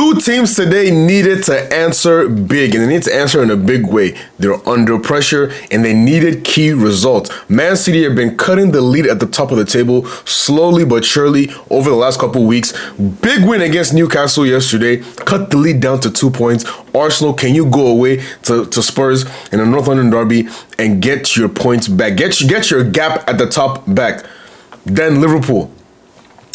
Two teams today needed to answer big, and they need to answer in a big way. They're under pressure, and they needed key results. Man City have been cutting the lead at the top of the table slowly but surely over the last couple weeks. Big win against Newcastle yesterday, cut the lead down to 2 points. Arsenal, can you go away to Spurs in a North London derby and get your points back? Get your gap at the top back. Then Liverpool.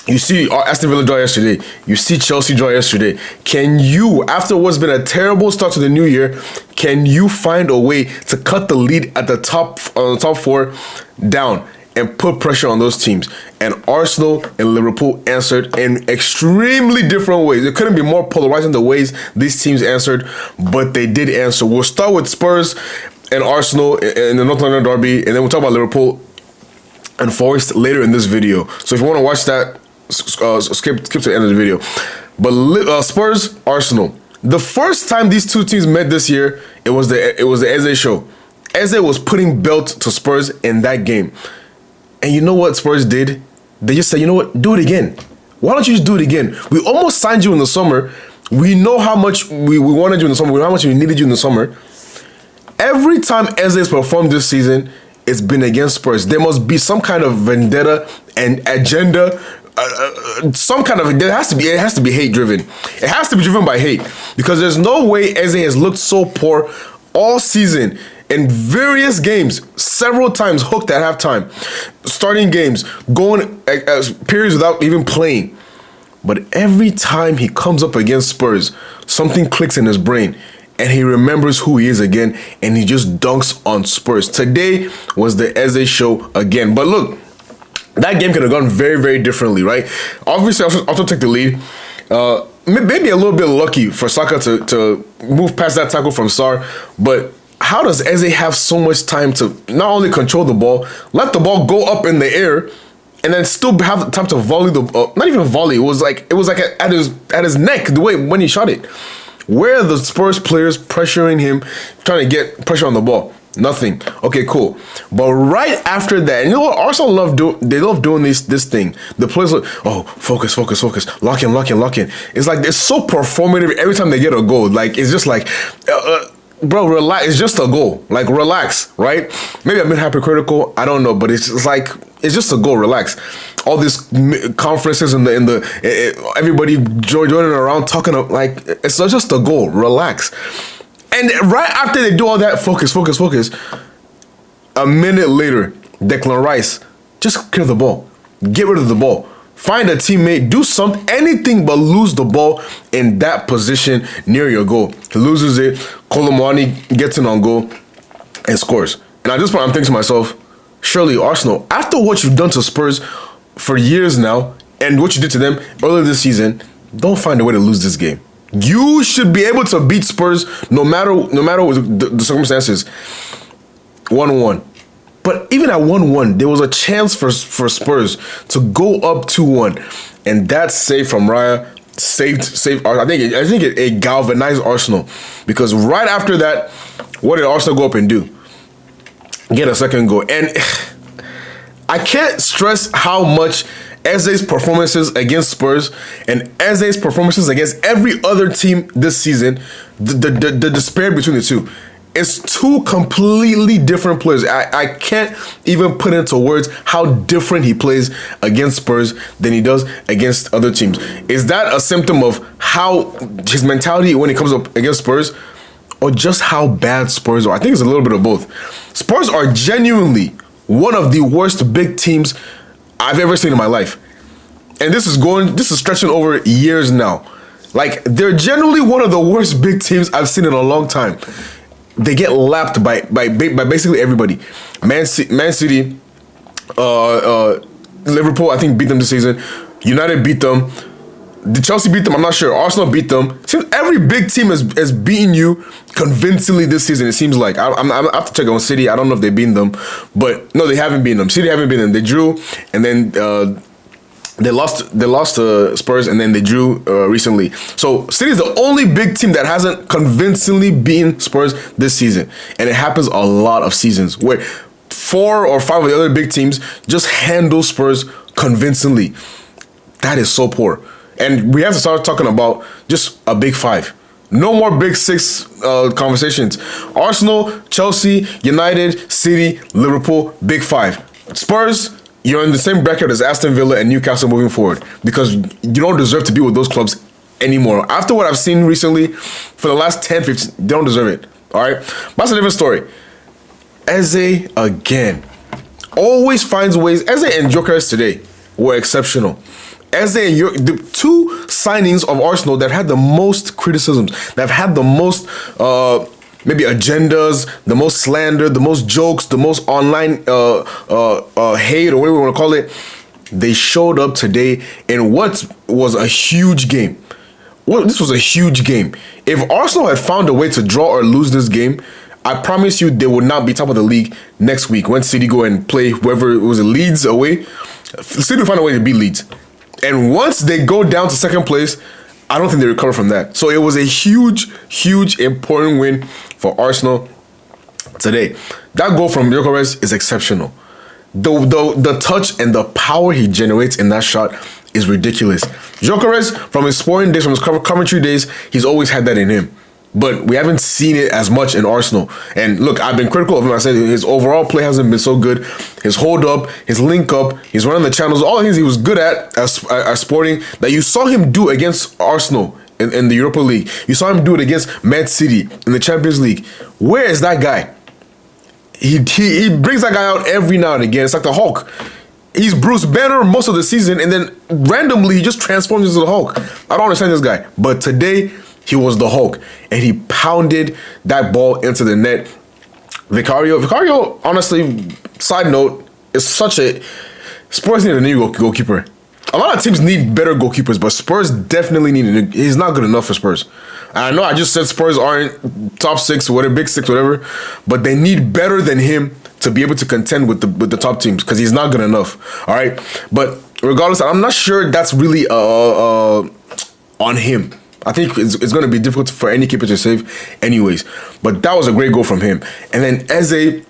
You see Aston Villa draw yesterday. You see Chelsea draw yesterday. Can you, after what's been a terrible start to the new year, can you find a way to cut the lead at the top four down and put pressure on those teams? And Arsenal and Liverpool answered in extremely different ways. It couldn't be more polarizing the ways these teams answered, but they did answer. We'll start with Spurs and Arsenal in the North London derby, and then we'll talk about Liverpool and Forest later in this video. So if you want to watch that, skip to the end of the video. But Spurs, Arsenal. The first time these two teams met this year, it was the Eze show. Eze was putting belt to Spurs in that game. And you know what Spurs did? They just said, you know what, do it again. Why don't you just do it again? We almost signed you in the summer. We know how much we wanted you in the summer. We know how much we needed you in the summer. Every time Eze has performed this season, it's been against Spurs. There must be some kind of vendetta and agenda. Some kind of, it has to be hate driven. It has to be driven by hate, because there's no way Eze has looked so poor all season in various games, several times hooked at halftime, starting games, going periods without even playing. But every time he comes up against Spurs, something clicks in his brain and he remembers who he is again, and he just dunks on Spurs. Today was the Eze show again. But look, that game could have gone very, very differently, right? Obviously, also took the lead. Maybe a little bit lucky for Saka to move past that tackle from Sarr. But how does Eze have so much time to not only control the ball, let the ball go up in the air, and then still have time to volley the not even volley. It was like at his neck the way when he shot it. Where are the Spurs players pressuring him, trying to get pressure on the ball? Nothing. Okay, cool. But right after that, and you know what? Arsenal love doing this thing. The players like, oh, focus, lock in. It's like they're so performative every time they get a goal. Like, it's just like, bro, relax. It's just a goal. Like, relax, right? Maybe I've been hypercritical. I don't know, but it's like, it's just a goal. Relax. All these conferences and everybody joining around talking like it's just a goal. Relax. And right after they do all that, focus. A minute later, Declan Rice, just clear the ball. Get rid of the ball. Find a teammate. Do anything but lose the ball in that position near your goal. He loses it. Kolomwani gets in on goal and scores. And at this point, I'm thinking to myself, surely Arsenal, after what you've done to Spurs for years now, and what you did to them earlier this season, don't find a way to lose this game. You should be able to beat Spurs no matter the circumstances. 1-1. But even at 1-1, there was a chance for Spurs to go up 2-1. And that save from Raya saved Arsenal. I think it galvanized Arsenal. Because right after that, what did Arsenal go up and do? Get a second goal. And I can't stress how much Eze's performances against Spurs and Eze's performances against every other team this season, the disparity between the two. It's two completely different players. I can't even put into words how different he plays against Spurs than he does against other teams. Is that a symptom of how his mentality when he comes up against Spurs, or just how bad Spurs are? I think it's a little bit of both. Spurs are genuinely one of the worst big teams I've ever seen in my life. And this is stretching over years now. Like, they're generally one of the worst big teams I've seen in a long time. They get lapped by basically everybody. Man City, Liverpool, I think, beat them this season. United beat them. Did Chelsea beat them? I'm not sure. Arsenal beat them. Seems every big team has beaten you convincingly this season. It seems like I have to check on City. I don't know if they beat them, but no, they haven't beaten them. City haven't beaten them. They drew, and then they lost to Spurs, and then they drew recently. So City is the only big team that hasn't convincingly beaten Spurs this season, and it happens a lot of seasons where 4 or 5 of the other big teams just handle Spurs convincingly. That is so poor. And we have to start talking about just a big five. No more big six conversations. Arsenal, Chelsea, United, City, Liverpool, big five. Spurs, you're in the same bracket as Aston Villa and Newcastle moving forward because you don't deserve to be with those clubs anymore. After what I've seen recently, for the last 10, 15, they don't deserve it. All right? But that's a different story. Eze, again, always finds ways. Eze and Gyökeres today were exceptional. Eze and the two signings of Arsenal that had the most criticisms, that have had the most maybe agendas, the most slander, the most jokes, the most online hate, or whatever we want to call it, they showed up today in what was a huge game. Well, this was a huge game. If Arsenal had found a way to draw or lose this game, I promise you they would not be top of the league next week when City go and play whoever it was, Leeds away. City will find a way to beat Leeds. And once they go down to second place, I don't think they recover from that. So it was a huge, huge, important win for Arsenal today. That goal from Gyökeres is exceptional. The touch and the power he generates in that shot is ridiculous. Gyökeres, from his Sporting days, from his Coventry days, he's always had that in him. But we haven't seen it as much in Arsenal. And look, I've been critical of him. I said his overall play hasn't been so good. His hold up, his link up, he's running the channels, all the things he was good at Sporting that you saw him do against Arsenal in the Europa League. You saw him do it against Man City in the Champions League. Where is that guy? He brings that guy out every now and again. It's like the Hulk. He's Bruce Banner most of the season, and then randomly he just transforms into the Hulk. I don't understand this guy. But today, he was the Hulk, and he pounded that ball into the net. Vicario, honestly, side note, is such a... Spurs need a new goalkeeper. A lot of teams need better goalkeepers, but Spurs definitely need a new... He's not good enough for Spurs. I know I just said Spurs aren't top six, whatever, big six, whatever, but they need better than him to be able to contend with the top teams because he's not good enough. All right? But regardless, I'm not sure that's really on him. I think it's going to be difficult for any keeper to save anyways. But that was a great goal from him. And then Eze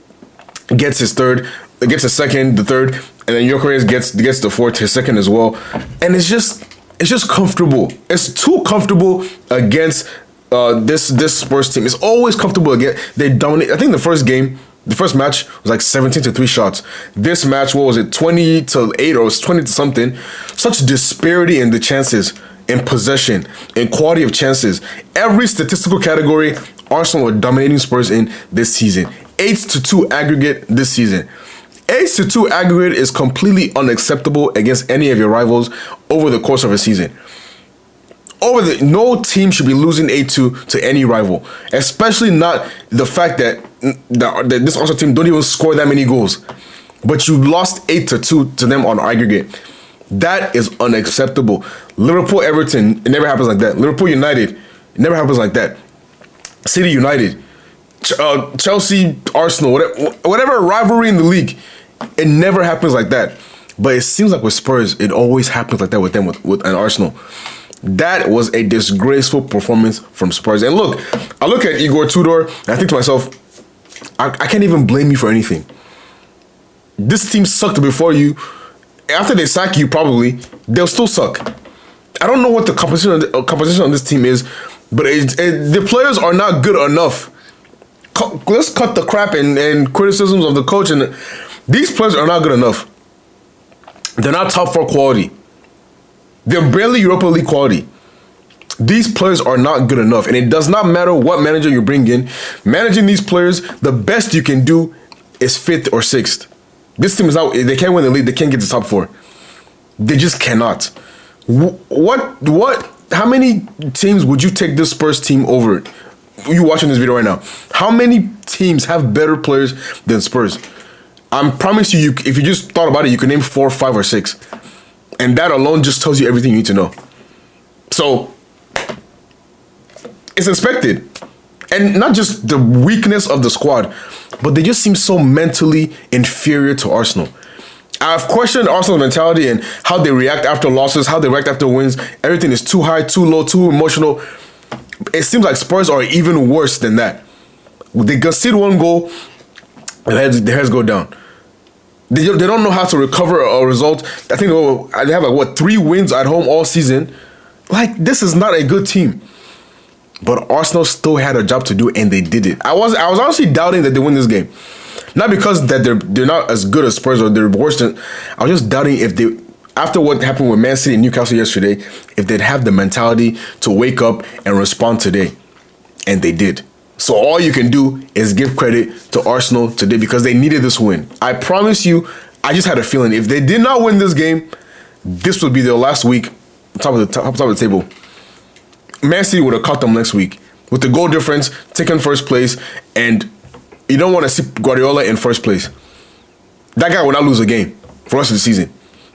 gets his third, gets his second, the third, and then Gyökeres gets the fourth, his second as well. And it's just comfortable. It's too comfortable against this Spurs team. It's always comfortable again. They dominate. I think the first match was like 17-3 shots. This match, what was it, 20-8 or it was 20 to something? Such disparity in the chances, in possession, in quality of chances. Every statistical category, Arsenal are dominating Spurs in this season. 8-2 aggregate this season. 8-2 aggregate is completely unacceptable against any of your rivals over the course of a season. No team should be losing 8-2 to any rival, especially not the fact that this Arsenal team don't even score that many goals. But you lost 8-2 to them on aggregate. That is unacceptable. Liverpool, Everton, it never happens like that. Liverpool, United, it never happens like that. City, United, Chelsea, Arsenal, whatever rivalry in the league, it never happens like that. But it seems like with Spurs, it always happens like that with them, with an Arsenal. That was a disgraceful performance from Spurs. And look, I look at Igor Tudor, and I think to myself, I can't even blame you for anything. This team sucked before you. After they sack you, probably, they'll still suck. I don't know what the composition on this team is, but the players are not good enough. Let's cut the crap and criticisms of the coach. And these players are not good enough. They're not top 4 quality. They're barely Europa League quality. These players are not good enough. And it does not matter what manager you bring in. Managing these players, the best you can do is 5th or 6th. This team is not, they can't win the league, they can't get to top 4. They just cannot. How many teams would you take this Spurs team over? You watching this video right now. How many teams have better players than Spurs? I promise you, if you just thought about it, you could name 4, 5, or 6. And that alone just tells you everything you need to know. So, it's expected. And not just the weakness of the squad, but they just seem so mentally inferior to Arsenal. I've questioned Arsenal's mentality and how they react after losses, how they react after wins. Everything is too high, too low, too emotional. It seems like Spurs are even worse than that. They concede one goal, and their heads go down. They don't know how to recover a result. I think they have 3 wins at home all season. Like, this is not a good team. But Arsenal still had a job to do, and they did it. I was honestly doubting that they win this game. Not because that they're not as good as Spurs or they're worse than. I was just doubting if they, after what happened with Man City and Newcastle yesterday, if they'd have the mentality to wake up and respond today. And they did. So all you can do is give credit to Arsenal today because they needed this win. I promise you, I just had a feeling if they did not win this game, this would be their last week top of the table. Man City would have caught them next week with the goal difference, taking first place, and you don't want to see Guardiola in first place. That guy will not lose a game for the rest of the season.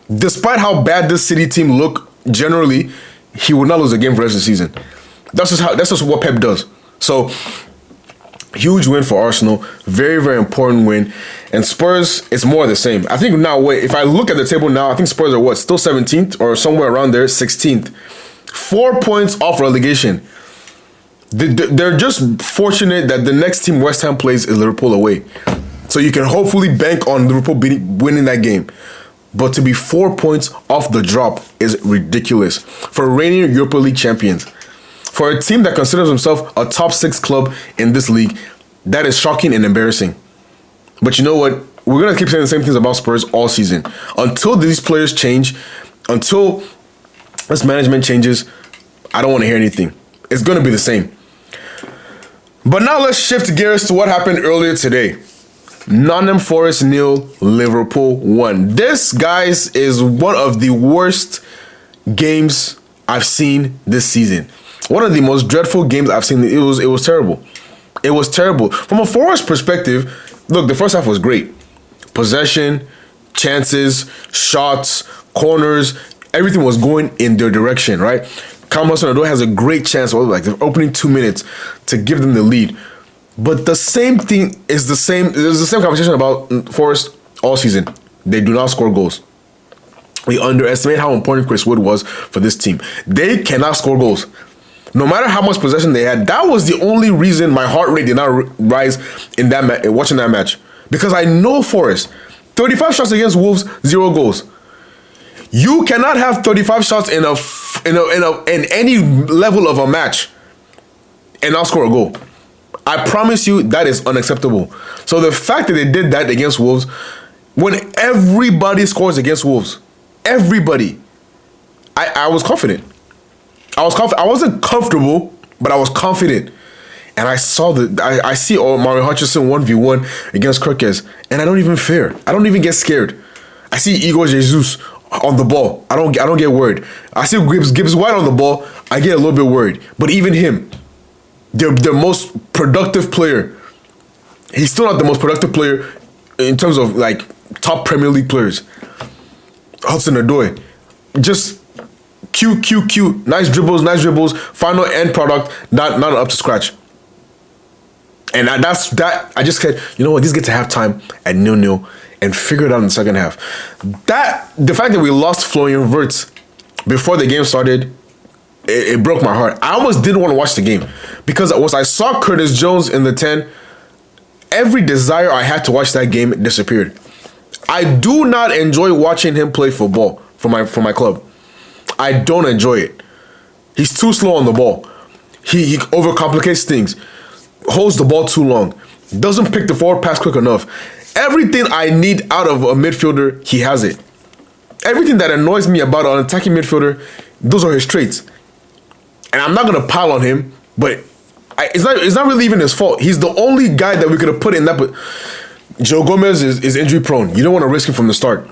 Despite how bad this City team look generally, he will not lose a game for the rest of the season. That's just what Pep does. So, huge win for Arsenal. Very, very important win. And Spurs, it's more of the same. I think now, if I look at the table now, I think Spurs are still 17th or somewhere around there, 16th. 4 points off relegation. They're just fortunate that the next team West Ham plays is Liverpool away. So you can hopefully bank on Liverpool winning that game. But to be 4 points off the drop is ridiculous. For reigning Europa League champions. For a team that considers himself a top 6 club in this league, that is shocking and embarrassing. But you know what? We're going to keep saying the same things about Spurs all season. Until these players change, until this management changes, I don't want to hear anything. It's going to be the same. But now let's shift gears to what happened earlier today. Nottingham Forest 0, Liverpool 1. This, guys, is one of the worst games I've seen this season. One of the most dreadful games I've seen. It was terrible. It was terrible. From a Forest perspective, look, the first half was great. Possession, chances, shots, corners, everything was going in their direction, right? Callum Hudson-Odoi has a great chance, like the opening 2 minutes, to give them the lead. But the same thing is the same. There's the same conversation about Forest all season. They do not score goals. We underestimate how important Chris Wood was for this team. They cannot score goals. No matter how much possession they had, that was the only reason my heart rate did not rise in that watching that match. Because I know Forest, 35 shots against Wolves, 0 goals. You cannot have 35 shots in any level of a match and not score a goal. I promise you that is unacceptable. So the fact that they did that against Wolves, when everybody scores against Wolves, everybody, I was confident. I wasn't comfortable, but I was confident. And I saw I see Mario Hutchinson 1v1 against Kirkes, and I don't even fear. I don't even get scared. I see Igor Jesus on the ball. I don't get worried. I see Gibbs White on the ball. I get a little bit worried. But even him, their most productive player, he's still not the most productive player in terms of like top Premier League players. Hudson-Odoi, just Q. Nice dribbles. Final end product, not up to scratch. And that's that. I just said, you know what? Just get to halftime at 0-0 and figure it out in the second half. The fact that we lost Florian Wirtz before the game started, it broke my heart. I almost didn't want to watch the game because once I saw Curtis Jones in the 10, every desire I had to watch that game disappeared. I do not enjoy watching him play football for my club. I don't enjoy it. He's too slow on the ball. He overcomplicates things. Holds the ball too long. Doesn't pick the forward pass quick enough. Everything I need out of a midfielder, he has it. Everything that annoys me about an attacking midfielder, those are his traits. And I'm not going to pile on him, but it's not really even his fault. He's the only guy that we could have put in that. But Joe Gomez is injury prone. You don't want to risk him from the start.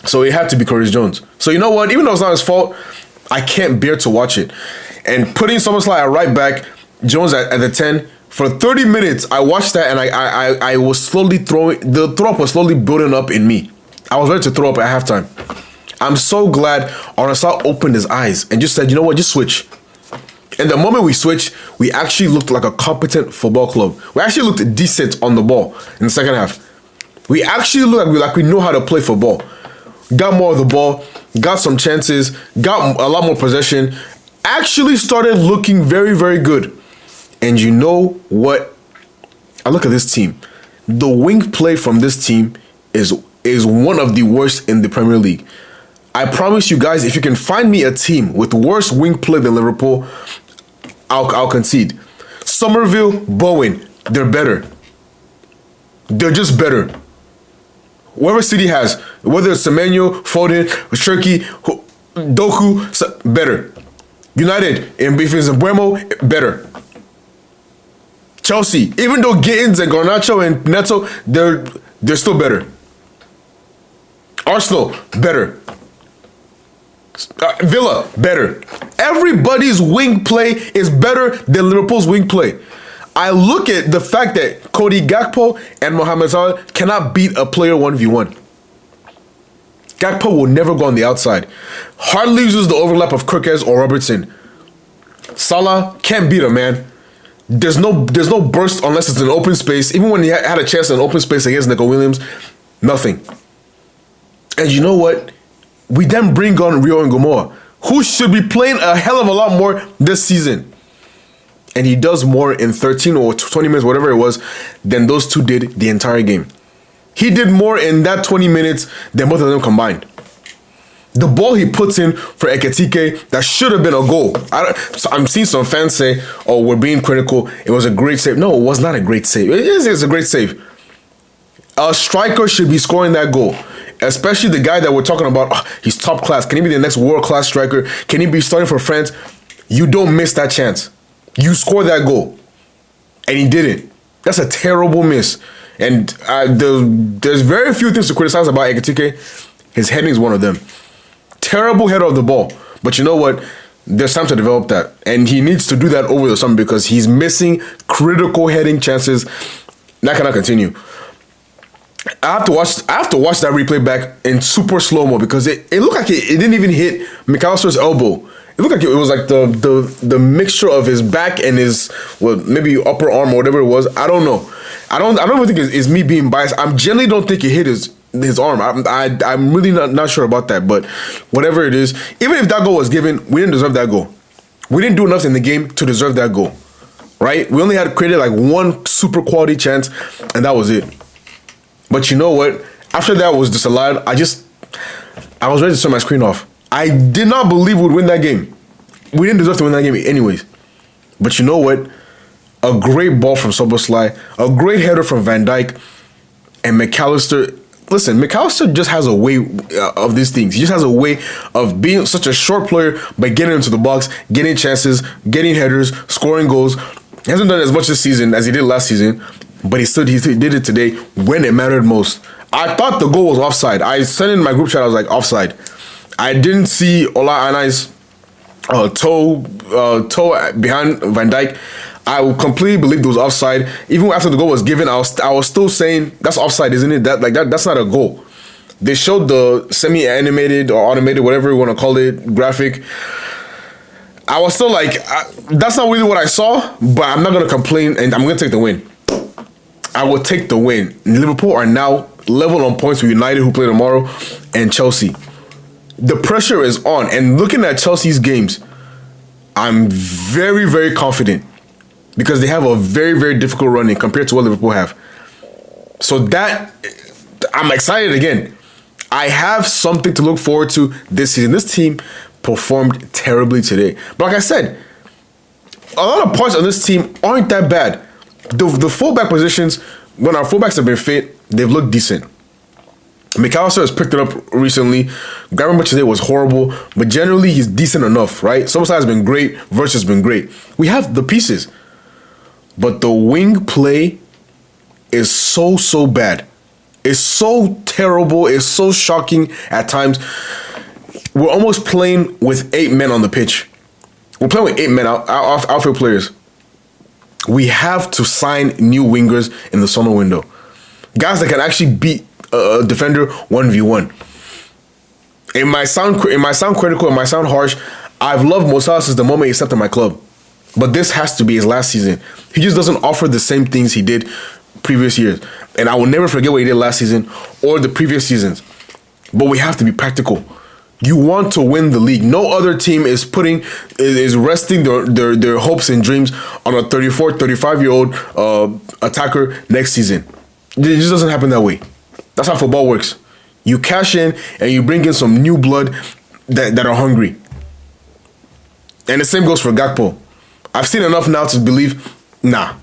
So it had to be Curtis Jones. So you know what? Even though it's not his fault, I can't bear to watch it. And putting Szoboszlai at right back, Jones at the 10, for 30 minutes, I watched that and I was slowly the throw up was slowly building up in me. I was ready to throw up at halftime. I'm so glad Arnaud opened his eyes and just said, you know what, just switch. And the moment we switched, we actually looked like a competent football club. We actually looked decent on the ball in the second half. We actually looked like we know how to play football. Got more of the ball, got some chances, got a lot more possession, actually started looking very, very good. And you know what? I look at this team. The wing play from this team is one of the worst in the Premier League. I promise you guys, if you can find me a team with worse wing play than Liverpool, I'll concede. Somerville, Bowen, they're better. They're just better. Whoever City has, whether it's Semenyo, Foden, Cherki, Doku, better. United, and if it's Mbuemo, better. Chelsea, even though Gittins and Garnacho and Neto, they're still better. Arsenal, better. Villa, better. Everybody's wing play is better than Liverpool's wing play. I look at the fact that Cody Gakpo and Mohamed Salah cannot beat a player 1v1. Gakpo will never go on the outside. Hardly uses the overlap of Kirkes or Robertson. Salah can't beat him, man. There's no burst unless it's an open space. Even when he had a chance in an open space against Nico Williams, nothing. And you know what? We then bring on Rio and Gomorrah, who should be playing a hell of a lot more this season. And he does more in 13 or 20 minutes, whatever it was, than those two did the entire game. He did more in that 20 minutes than both of them combined. The ball he puts in for Ekitike, that should have been a goal. I'm seeing some fans say, oh, we're being critical. It was a great save. No, it was not a great save. It's a great save. A striker should be scoring that goal. Especially the guy that we're talking about, oh, he's top class. Can he be the next world-class striker? Can he be starting for France? You don't miss that chance. You score that goal. And he didn't. That's a terrible miss. And there's very few things to criticize about Ekitike. His heading is one of them. Terrible header of the ball. But you know what? There's time to develop that. And he needs to do that over the summer because he's missing critical heading chances. That cannot continue. I have to watch that replay back in super slow-mo because it looked like it didn't even hit McAllister's elbow. It looked like it was like the mixture of his back and his, well, maybe upper arm or whatever it was. I don't know. I don't even think it's me being biased. I generally don't think it hit his arm. I'm really not sure about that. But whatever it is, even if that goal was given, we didn't deserve that goal. We didn't do enough in the game to deserve that goal. Right? We only had created like one super quality chance, and that was it. But you know what? After that was disallowed, I was ready to turn my screen off. I did not believe we'd win that game. We didn't deserve to win that game anyways. But you know what? A great ball from Szoboszlai, a great header from Van Dijk, and McAllister. Listen, McAllister just has a way of these things. He just has a way of being such a short player, but getting into the box, getting chances, getting headers, scoring goals. He hasn't done as much this season as he did last season. But he did it today when it mattered most. I thought the goal was offside. I sent in my group chat, I was like, offside. I didn't see Ola Anai's toe behind Van Dijk. I completely believed it was offside. Even after the goal was given, I was still saying, that's offside, isn't it? That's not a goal. They showed the semi-animated or automated, whatever you want to call it, graphic. I was still like, that's not really what I saw, but I'm not going to complain, and I'm going to take the win. I will take the win. Liverpool are now level on points with United, who play tomorrow, and Chelsea. The pressure is on. And looking at Chelsea's games, I'm very, very confident because they have a very, very difficult running compared to what Liverpool have. So that, I'm excited again. I have something to look forward to this season. This team performed terribly today. But like I said, a lot of parts of this team aren't that bad. The fullback positions, when our fullbacks have been fit, they've looked decent. McAllister has picked it up recently. Gravenberch today was horrible, but generally he's decent enough, right? Szoboszlai has been great. Verch has been great. We have the pieces. But the wing play is so bad. It's so terrible. It's so shocking at times. We're almost playing with 8 men on the pitch. We're playing with 8 men, outfield players. We have to sign new wingers in the summer window. Guys that can actually beat a defender 1v1. It might sound critical, it might sound harsh. I've loved Mo Salah since the moment he stepped in my club. But this has to be his last season. He just doesn't offer the same things he did previous years. And I will never forget what he did last season or the previous seasons. But we have to be practical. You want to win the league. No other team is resting their hopes and dreams on a 34, 35-year-old attacker next season. It just doesn't happen that way. That's how football works. You cash in and you bring in some new blood that are hungry. And the same goes for Gakpo. I've seen enough now to believe, nah.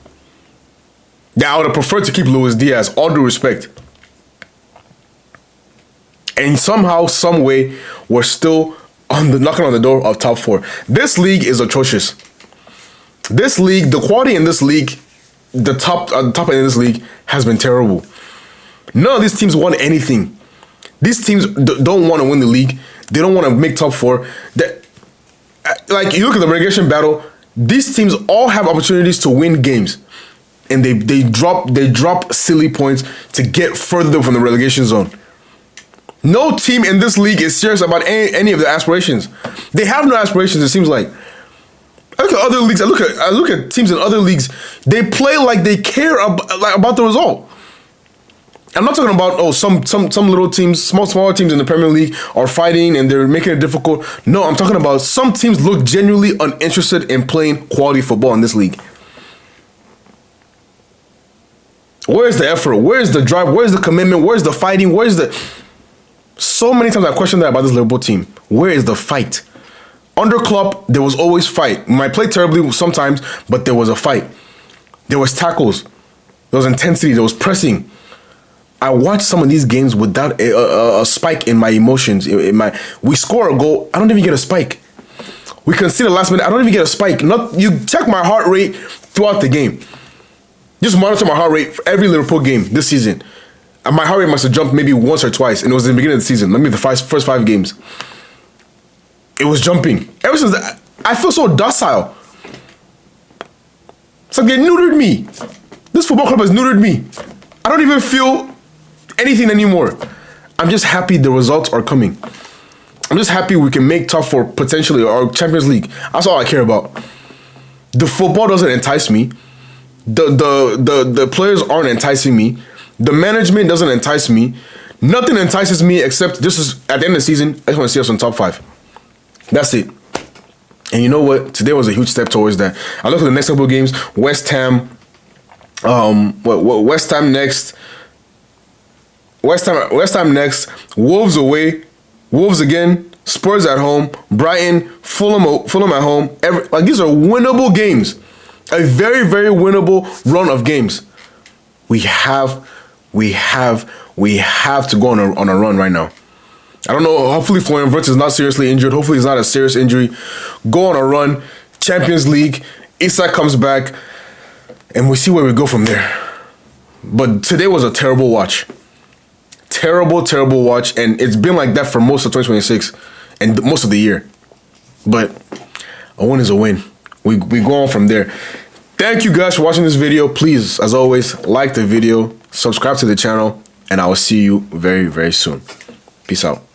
Yeah, I would have preferred to keep Luis Diaz, all due respect. And somehow, some way, we're still knocking on the door of top 4. This league is atrocious. This league, the quality in this league, the top end of this league has been terrible. None of these teams won anything. These teams don't want to win the league. They don't want to make top 4. Like, you look at the relegation battle, these teams all have opportunities to win games. And they drop silly points to get further from the relegation zone. No team in this league is serious about any of their aspirations. They have no aspirations, it seems like. I look at other leagues, I look at teams in other leagues, they play like they care about the result. I'm not talking about some little teams, smaller teams in the Premier League are fighting and they're making it difficult. No, I'm talking about some teams look genuinely uninterested in playing quality football in this league. Where's the effort? Where's the drive? Where's the commitment? Where's the fighting? So many times I questioned that about this Liverpool team. Where is the fight? Under Klopp, there was always fight. We might play terribly sometimes, but there was a fight. There was tackles. There was intensity. There was pressing. I watched some of these games without a spike in my emotions. We score a goal, I don't even get a spike. We concede the last minute, I don't even get a spike. You check my heart rate throughout the game. Just monitor my heart rate for every Liverpool game this season. And my heart rate must have jumped maybe once or twice, and it was in the beginning of the season. Maybe the first 5 games. It was jumping. Ever since that, I feel so docile. It's like they neutered me. This football club has neutered me. I don't even feel anything anymore. I'm just happy the results are coming. I'm just happy we can make top 4 potentially or Champions League. That's all I care about. The football doesn't entice me. The players aren't enticing me. The management doesn't entice me. Nothing entices me except this is at the end of the season, I just want to see us in top 5. That's it. And you know what? Today was a huge step towards that. I look at the next couple of games. West Ham. West Ham next. West Ham next. Wolves away. Wolves again. Spurs at home. Brighton. Fulham at home. These are winnable games. A very, very winnable run of games. We have to go on a run right now. I don't know. Hopefully Florian Wirtz is not seriously injured. Hopefully it's not a serious injury. Go on a run. Champions League. Isak comes back. And we see where we go from there. But today was a terrible watch. Terrible, terrible watch. And it's been like that for most of 2026. And most of the year. But a win is a win. We go on from there. Thank you guys for watching this video. Please, as always, like the video, subscribe to the channel, and I will see you very, very soon. Peace out.